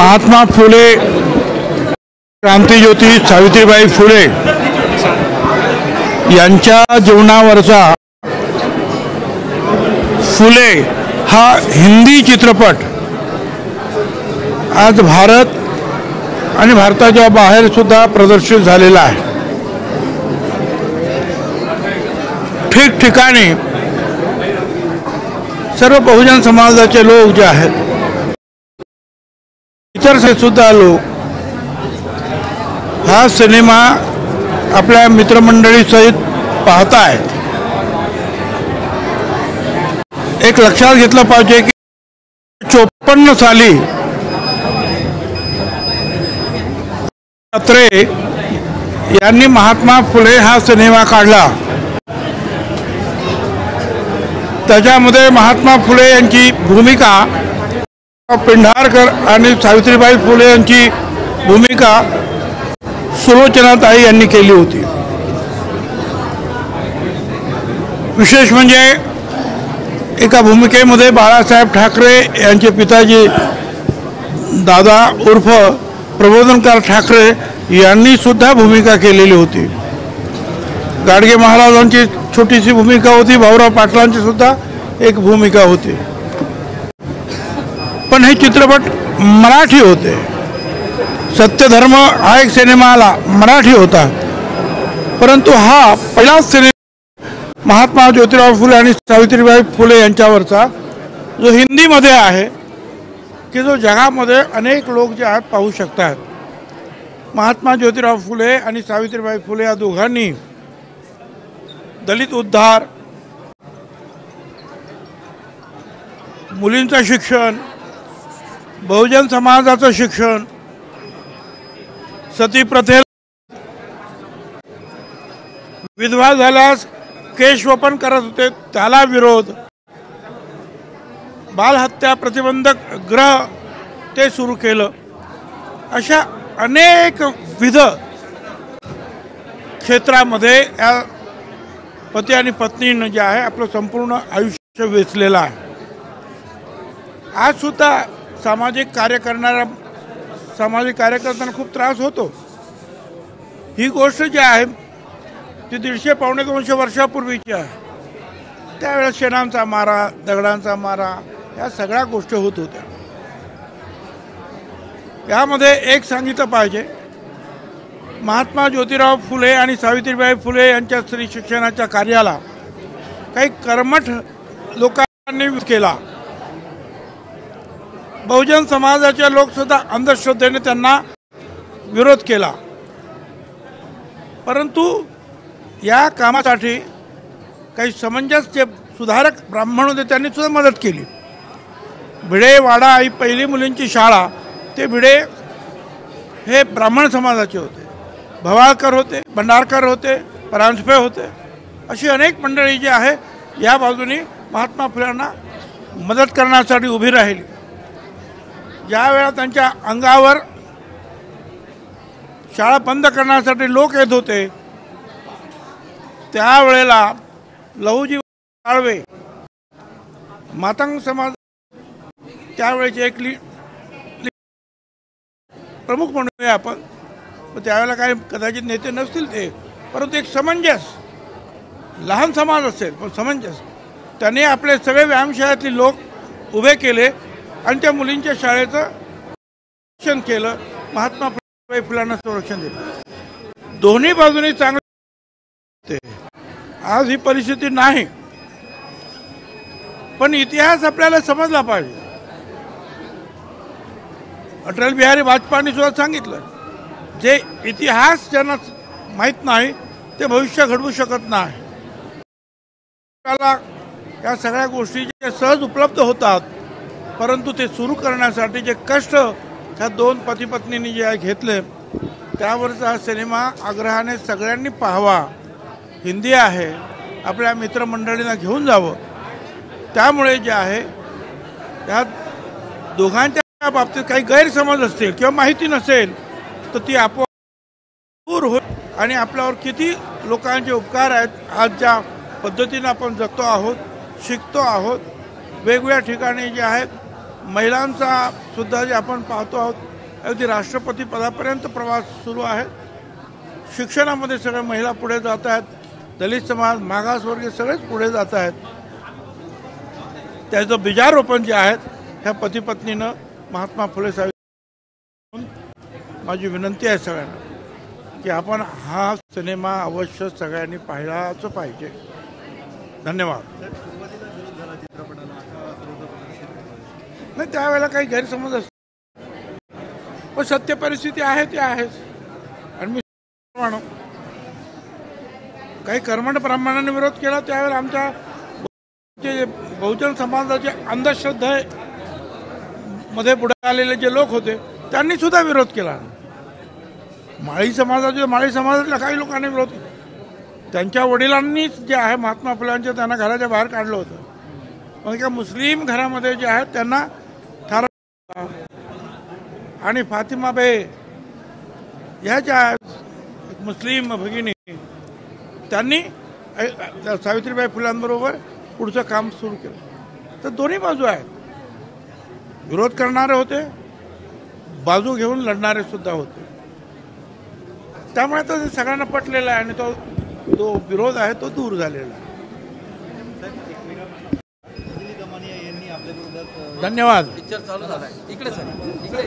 महात्मा फुले क्रांतिज्योती सावित्रीबाई फुले यांच्या जीवनावरचा फुले हा हिंदी चित्रपट आज भारत आणि भारताच्या बाहेर सुद्धा प्रदर्शित झालेला आहे। ठिकठिकाणी सर्व बहुजन समाजाचे लोक जे आहेत, इतर सुद्धा लोक हा सिनेमा आपल्या मित्रमंडळी सहित पाहतायत। एक लक्षात घेतलं पाहिजे की 54 साली अत्रे यांनी महात्मा फुले हा सिनेमा काढला। त्याच्यामध्ये महात्मा फुले यांची भूमिका पेंढारकर आणि सावित्रीबाई फुले यांची भूमिका सुलोचनाताई यांनी केली होती। विशेष म्हणजे एका भूमिकेमध्ये बाळासाहेब ठाकरे यांचे पिताजी दादा उर्फ प्रबोधनकार ठाकरे यांनी सुद्धा भूमिका केलेली होती। गाडगे महाराजांची छोटीशी भूमिका होती, भाऊराव पाटलांची सुद्धा एक भूमिका होती। पण हे चित्रपट मराठी होते। सत्यधर्म हा एक सिनेमा आला, मराठी होता, परंतु हा पहिलाच सिनेमा महात्मा ज्योतिराव फुले आणि सावित्रीबाई फुले यांच्यावरचा जो हिंदीमध्ये आहे की जो जगामध्ये अनेक लोक जे आहेत पाहू शकतात। महात्मा ज्योतिराव फुले आणि सावित्रीबाई फुले या दोघांनी दलित उद्धार, मुलींचं शिक्षण, बहुजन समाजाचं शिक्षण, सती प्रथेला विधवा झाल्यास केशवपन करत होते त्याला विरोध, बालहत्या प्रतिबंधक गृह ते सुरू केलं। अशा अनेक विध क्षेत्रामध्ये या पती आणि पत्नीनं जे आहे आपलं संपूर्ण आयुष्य वेचलेलं आहे। आज सुद्धा सामाजिक कार्यकर्त्यांना खूप त्रास होतो। ही गोष्ट जी आहे ती 150-200 वर्षापूर्वीची आहे। त्यावेळेस शेणांचा मारा, दगडांचा मारा, या सगळ्या गोष्टी होत होत्या। यामध्ये एक सांगितलं पाहिजे, महात्मा ज्योतिराव फुले आणि सावित्रीबाई फुले यांच्या स्त्री शिक्षणाच्या कार्याला काही कर्मठ लोकांनी केला। बहुजन समाजाचे लोक सुद्धा अंधश्रद्धेने त्यांना विरोध केला, परंतु या कामासाठी काही समंजस जे सुधारक ब्राह्मण होते त्यांनी सुद्धा मदत केली। भिडे वाडा ही पहिली मुलींची शाळा, ते भिडे हे ब्राह्मण समाजाचे होते। भवाळकर होते, भंडारकर होते, परांजपे होते, अशी अनेक मंडळी जी आहे या बाजूने महात्मा फुल्यांना मदत करण्यासाठी उभी राहिली। ज्यावेळा त्यांच्या अंगावर शाळा बंद करण्यासाठी लोक येत होते, त्यावेळेला लहुजी साळवे मातंग समाज त्यावेळेचे एक प्रमुख म्हणूया आपण, त्यावेळेला काही कदाचित नेते नसतील ते, परंतु एक समंजस लहान समाज असेल पण समंजस, त्याने आपले सगळे व्यायामशाळेतले लोक उभे केले आणि त्या मुलींच्या शाळेचं संरक्षण केलं। महात्मा फुल्यांना संरक्षण दिलं। दोन्ही बाजूनी चांगले। आज ही परिस्थिती नाही, पण इतिहास आपल्याला समजला पाहिजे। अटल बिहारी वाजपेयींनी सुद्धा सांगितलं, जे इतिहास ज्यांना माहीत नाही ते भविष्य घडवू शकत नाही। या सगळ्या गोष्टी ज्या सहज उपलब्ध होतात, परंतु ते सुरू करण्यासाठी जे कष्ट ह्या दोन पती पत्नींनी जे घेतले, त्यावरचा हा सिनेमा आग्रहाने सगळ्यांनी पाहावा। हिंदी आहे, आपल्या मित्रमंडळींना घेऊन जावं। त्यामुळे जे आहे त्या दोघांच्या बाबतीत काही गैरसमज असतील किंवा माहिती नसेल तर ती आपोआप दूर होईल आणि आपल्यावर किती लोकांचे उपकार आहेत। आज ज्या पद्धतीने आपण जगतो आहोत, शिकतो आहोत, वेगवेगळ्या ठिकाणी जे आहेत महिलांचा सुद्धा जे आपण पाहतो आहोत अगदी राष्ट्रपती पदापर्यंत प्रवास सुरू आहे। शिक्षणामध्ये सगळ्या महिला पुढे जात आहेत, दलित समाज, मागासवर्गीय सगळेच पुढे जात आहेत। त्याचं बीजारोपण जे आहेत ह्या पती पत्नीनं महात्मा फुले साहेब, माझी विनंती आहे सगळ्यांना की आपण हा सिनेमा अवश्य सगळ्यांनी पाहायलाच पाहिजे। धन्यवाद। नाही, त्यावेळेला काही गैरसमज असतो, पण सत्य परिस्थिती आहे ती आहेच। आणि मी काही कर्मठ ब्राह्मणांनी विरोध केला, त्यावेळेला आमच्या बहुजन समाजाचे अंधश्रद्धे मध्ये पुढे आलेले जे लोक होते त्यांनी सुद्धा विरोध केला। माळी समाजातल्या काही लोकांनी विरोध केला। त्यांच्या वडिलांनीच जे आहे महात्मा फुल्यांचे त्यांना घराच्या बाहेर काढलं होतं। मग एका मुस्लिम घरामध्ये जे आहेत त्यांना ठार, आणि फातिमाबाई ह्या ज्या मुस्लिम भगिनी त्यांनी सावित्रीबाई फुलांबरोबर पुढचं काम सुरू केलं। तर दोन्ही बाजू आहेत, विरोध करणारे होते, बाजू घेऊन लढणारे सुद्धा होते। त्यामुळे तो सगळ्यांना पटलेला आहे आणि तो विरोध आहे तो दूर झालेला आहे। धन्यवाद। पिक्चर चालू झालाय इकडे सर, इकडे